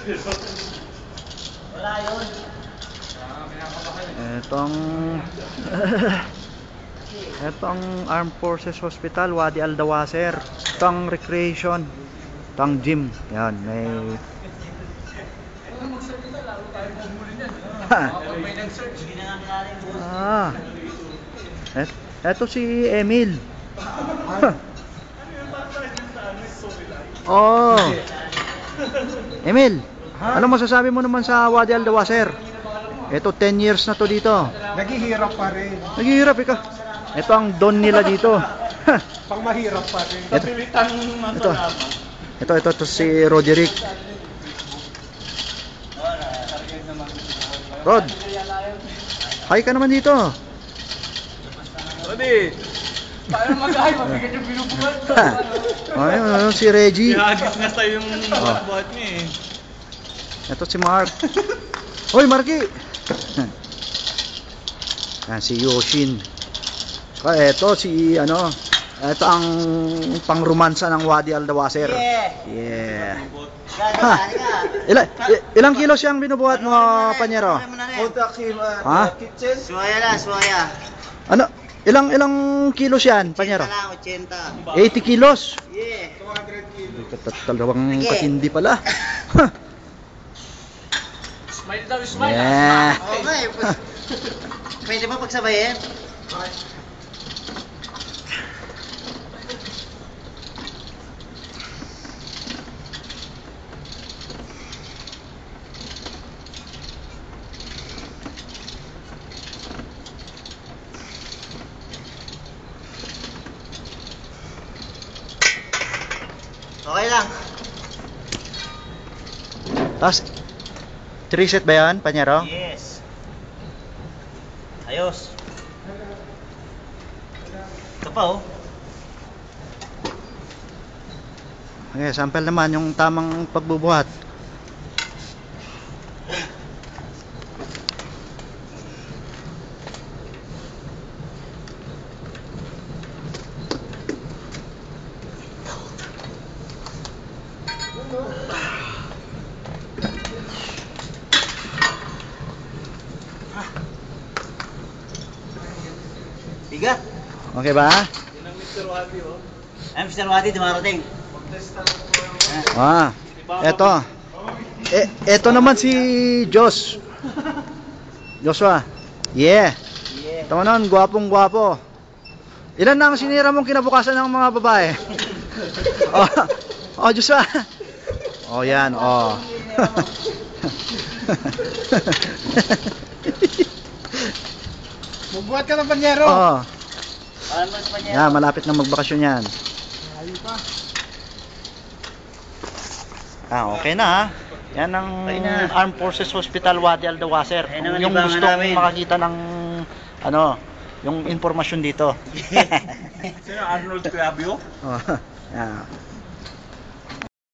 Wala yun. Etong Armed Forces Hospital, Wadi Aldawaser. Itong recreation. Itong gym. Yan, may... Eto si Emil. Oh. Emil, ano masasabi mo naman sa Wadi Aldawaser? Ito 10 years na to dito. Naghihirap pa rin. Naghihirap ika. Ito ang don nila dito. Pang mahirap pa rin. Ito si Roderick. Rod, hi ka naman dito. Rodi, tayo mag-ahay, mabigat yung binubuhat. Ayun, si Reggie. Ihagis na tayo yung buhat niya eh. Ito si Mark. Hoy, Marky. Si Yoshin. Ito si ito ang pangrumansa ng Wadi Aldawaser. Yeah. Ilang kilo siyang binubuhat mo, Panyero? Ha? Suwaya. Ano? Ilang kilos yan, Panyero? 80. 80 kilos? Yeah. 200 kilos. Talawang patindi pala. Smile daw, smile. Yeah. Oo nga eh. Pwede ba pagsabayin? Okay lang. Tapos, 3 set ba yan, Panyero? Yes. Ayos. Ito pa oh. Okay, sample naman yung tamang pagbubuhat. Bigat. Okay ba? Yan ang Mr. Wadi oh. Ay, Mr. Wadi, dumarating. Eto. Eto naman si Joshua. Yeah. Ito naman, gwapong-gwapo. Ilan na ang sinira mong kinabukasan ng mga babae? Joshua. Yan, Magbuhat ka ng Panyero. Yan, malapit na magbakasyon yan. Okay na ha. Yan ang Armed Forces Hospital Wadi Aldawaser. Yung gustong makakita ng yung informasyon dito. Sino Arnold Clavio? Yeah.